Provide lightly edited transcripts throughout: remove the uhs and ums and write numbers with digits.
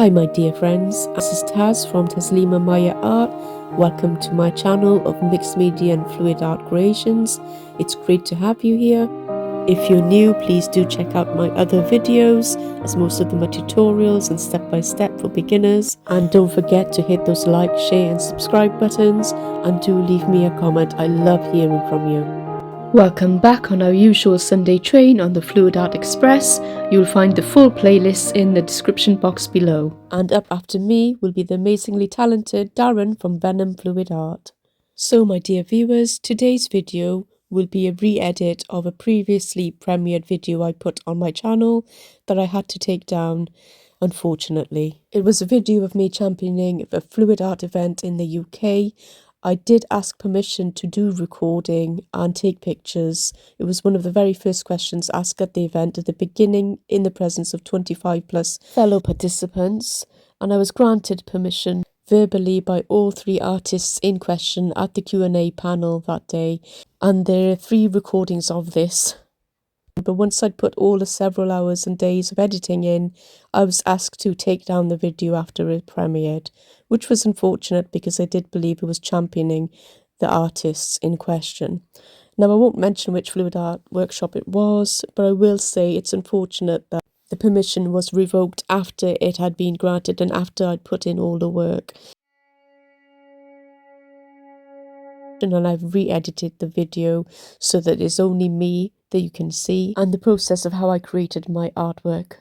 Hi my dear friends, this is Taz from taslimamayaart. Welcome to my channel of mixed media and fluid art creations. It's great to have you here. If you're new, please do check out my other videos, as most of them are tutorials and step-by-step for beginners. And don't forget to hit those like, share and subscribe buttons, and do leave me a comment. I love hearing from you. Welcome back on our usual Sunday train on the Fluid Art Express. You'll find the full playlist in the description box below. And up after me will be the amazingly talented Darren from Venom Fluid Art. So my dear viewers, today's video will be a re-edit of a previously premiered video I put on my channel that I had to take down, unfortunately. It was a video of me championing a fluid art event in the UK. I did ask permission to do recording and take pictures. It was one of the very first questions asked at the event at the beginning in the presence of 25 plus fellow participants, and I was granted permission verbally by all three artists in question at the Q&A panel that day, and there are 3 recordings of this. But once I'd put all the several hours and days of editing in, I was asked to take down the video after it premiered, which was unfortunate because I did believe it was championing the artists in question. Now, I won't mention which fluid art workshop it was, but I will say it's unfortunate that the permission was revoked after it had been granted and after I'd put in all the work. And I've re-edited the video so that it's only me that you can see and the process of how I created my artwork.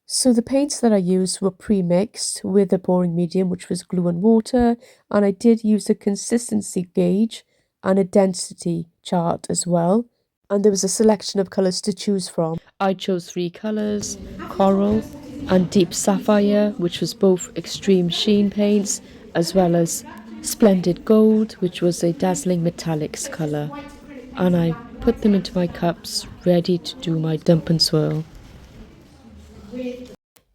So the paints that I used were pre-mixed with a pouring medium, which was glue and water, and I did use a consistency gauge and a density chart as well, and there was a selection of colours to choose from. I chose 3 colours, coral and deep sapphire, which was both extreme sheen paints, as well as splendid gold, which was a dazzling metallics colour, and I put them into my cups ready to do my dump and swirl.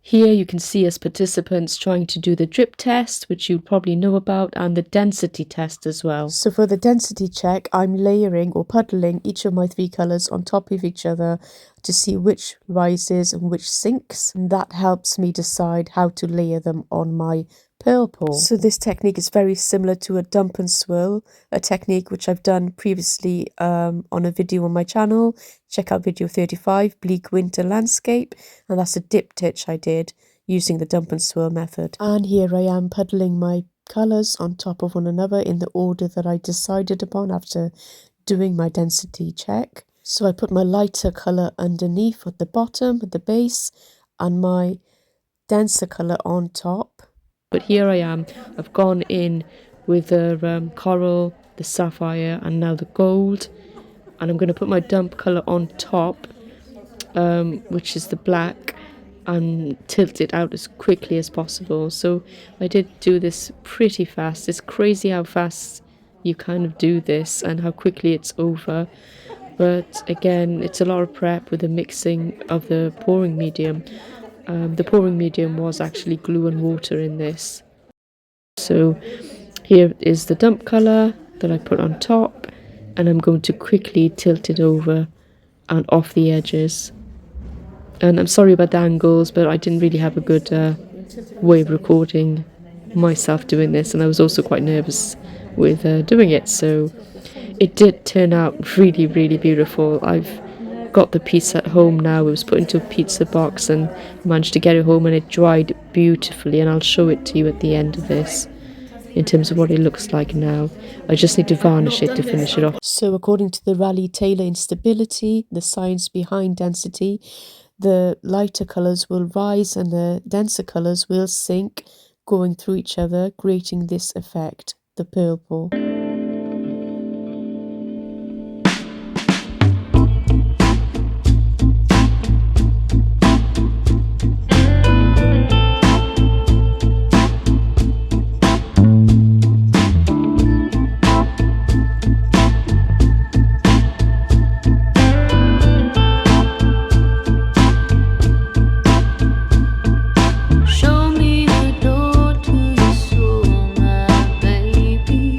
Here you can see us participants trying to do the drip test, which you probably know about, and the density test as well. So for the density check, I'm layering or puddling each of my 3 colours on top of each other to see which rises and which sinks, and that helps me decide how to layer them on my pearl pour. So this technique is very similar to a dump and swirl, a technique which I've done previously on a video on my channel. Check out video 35, Bleak Winter Landscape, and that's a diptych I did using the dump and swirl method. And here I am puddling my colours on top of one another in the order that I decided upon after doing my density check. So I put my lighter colour underneath at the bottom, at the base, and my denser colour on top. But here I am, I've gone in with the coral, the sapphire and now the gold, and I'm going to put my dump colour on top, which is the black, and tilt it out as quickly as possible. So I did do this pretty fast. It's crazy how fast you kind of do this and how quickly it's over. But again, it's a lot of prep with the mixing of the pouring medium. The pouring medium was actually glue and water in this. So here is the dump colour that I put on top, and I'm going to quickly tilt it over and off the edges. And I'm sorry about the angles, but I didn't really have a good way of recording myself doing this, and I was also quite nervous with doing it. So it did turn out really, really beautiful. I've got the piece at home now. It was put into a pizza box and managed to get it home, and it dried beautifully, and I'll show it to you at the end of this in terms of what it looks like now. I just need to varnish it to finish it off. So according to the Raleigh-Taylor instability, the science behind density, the lighter colours will rise and the denser colours will sink, going through each other, creating this effect, the pearl pour. Show me the door to the soul, my baby.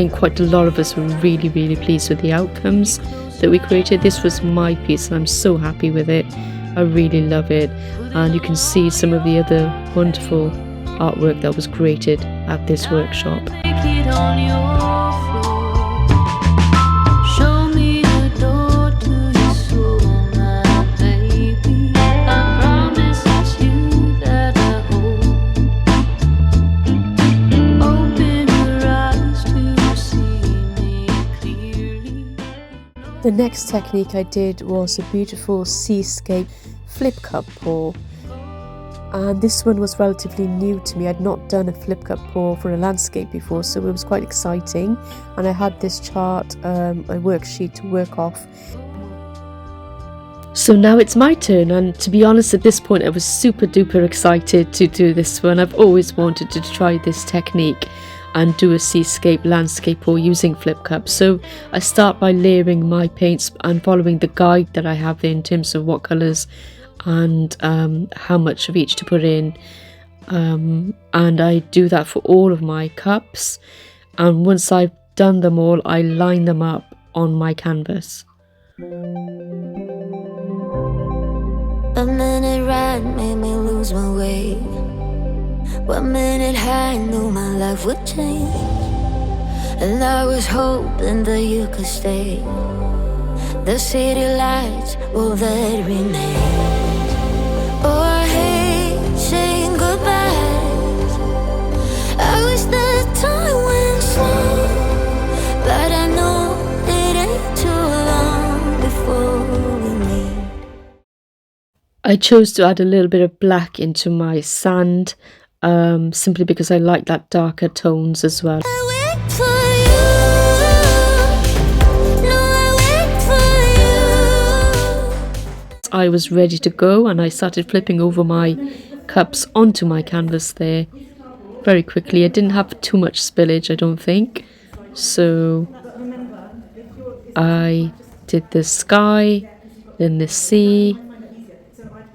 think quite a lot of us were really, really pleased with the outcomes that we created. This was my piece and I'm so happy with it. I really love it, and you can see some of the other wonderful artwork that was created at this workshop. The next technique I did was a beautiful seascape FlipCup pour, and this one was relatively new to me. I'd not done a FlipCup pour for a landscape before, so it was quite exciting, and I had this chart, a worksheet to work off. So now it's my turn, and to be honest, at this point I was super duper excited to do this one. I've always wanted to try this technique and do a seascape landscape pour using FlipCup. So I start by layering my paints and following the guide that I have there in terms of what colours and how much of each to put in, and I do that for all of my cups, and once I've done them all I line them up on my canvas. A minute ride made me lose my way. 1 minute high, knew my life would change, and I was hoping that you could stay. The city lights, will that remain? Oh, I hate saying goodbyes. I wish that time went slow, but I know it ain't too long before we meet. I chose to add a little bit of black into my sand, simply because I like that darker tones as well. I was ready to go and I started flipping over my cups onto my canvas there very quickly. I didn't have too much spillage, I don't think, so I did the sky, then the sea,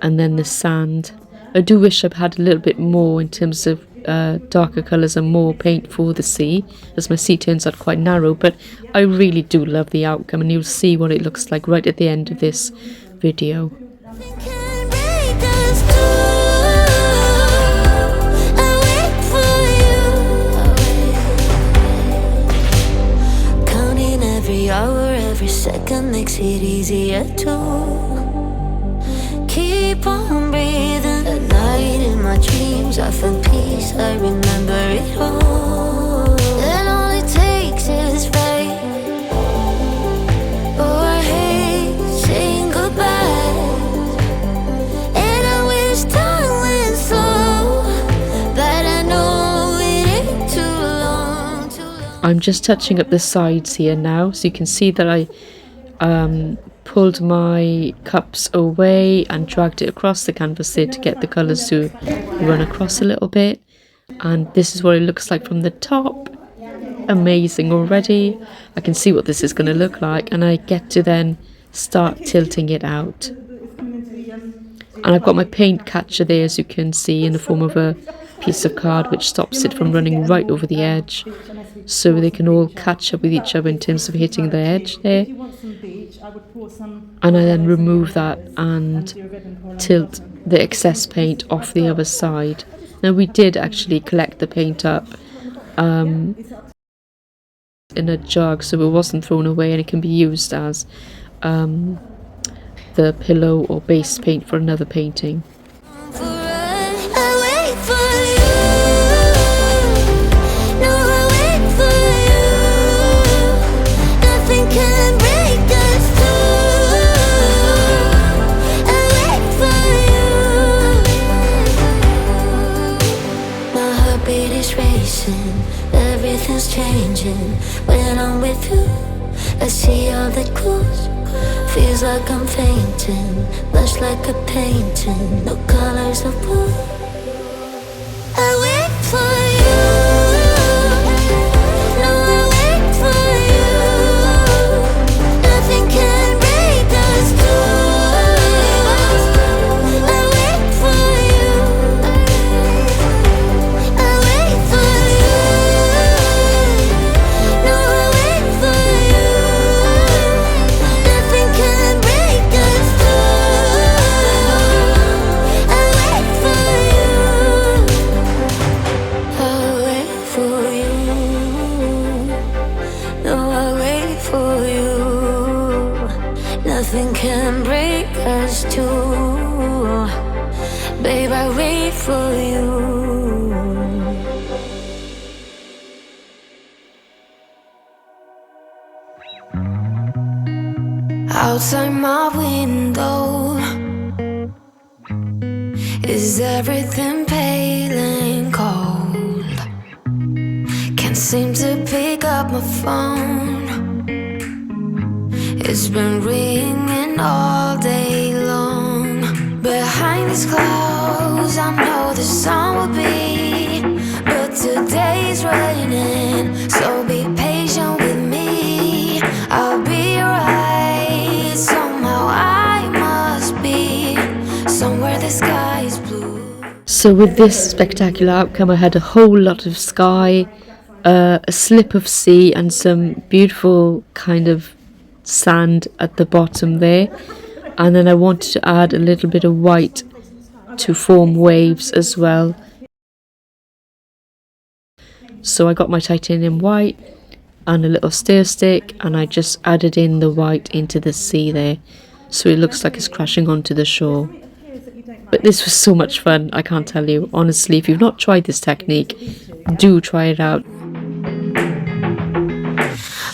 and then the sand. I do wish I'd had a little bit more in terms of darker colours and more paint for the sea, as my sea turns out quite narrow, but I really do love the outcome, and you'll see what it looks like right at the end of this video. Counting every hour, every second makes it easier to keep on breathing. At night in my dreams I find peace, I remember it all, and all it takes is faith. Oh, I hate saying goodbye, and I wish time went slow, but I know it ain't too long. I'm just touching up the sides here now, so you can see that I pulled my cups away and dragged it across the canvas there to get the colours to run across a little bit, and this is what it looks like from the top. Amazing already. I can see what this is going to look like, and I get to then start tilting it out, and I've got my paint catcher there, as you can see, in the form of a piece of card which stops it from running right over the edge, so they can all catch up with each other in terms of hitting the edge there. And I then remove that and tilt the excess paint off the other side. Now we did actually collect the paint up in a jug, so it wasn't thrown away, and it can be used as the pillow or base paint for another painting. Everything's changing when I'm with you. I see all that glows. Feels like I'm fainting, blush like a painting, no colors of blue. I wait for you. No, I wait for you. Nothing can break us two. I wait for you. I wait for you. No, Babe, I wait for you. Outside my window, is everything pale and cold? Can't seem to pick up my phone. It's been ringing all day long. Behind these clouds, I know the sun will be, but today's raining, so be patient with me. I'll be right. Somehow I must be somewhere the sky is blue. So with this spectacular outcome, I had a whole lot of sky, a slip of sea, and some beautiful kind of sand at the bottom there. And then I wanted to add a little bit of white to form waves as well. So I got my titanium white and a little stir stick, and I just added in the white into the sea there, so it looks like it's crashing onto the shore. But this was so much fun, I can't tell you. Honestly, if you've not tried this technique, do try it out.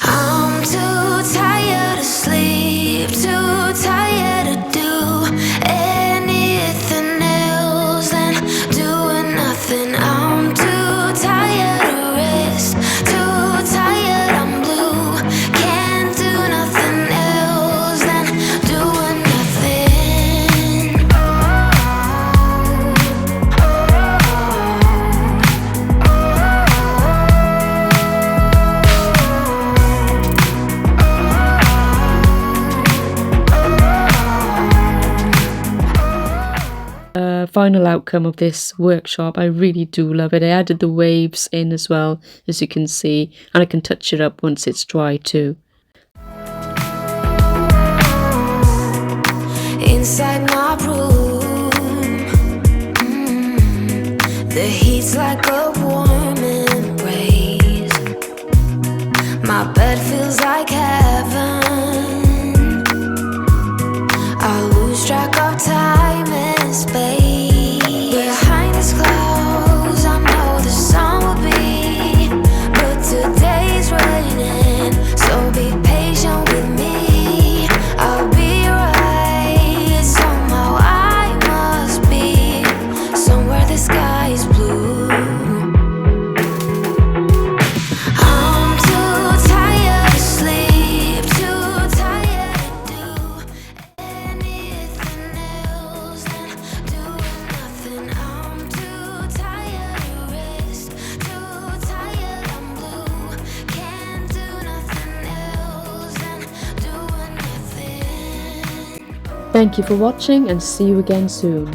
I'm too tired to sleep, too tired to do anything else than doing nothing. I'm too tired to rest, too tired, I'm blue. Can't do nothing else than doing nothing. Final outcome of this workshop, I really do love it. I added the waves in as well, as you can see, and I can touch it up once it's dry too. Inside my room, the heat's like a warm embrace. My bed feels like heaven. I lose track of time and space. Behind these clouds, I know the sun will be, but today's raining, so be patient with me. I'll be right. Somehow I must be somewhere the sky is blue. I'm too tired to sleep, too tired to do anything else than doing nothing. I'm too tired to rest, too tired, I'm blue. Can't do nothing else than doing nothing. Thank you for watching, and see you again soon.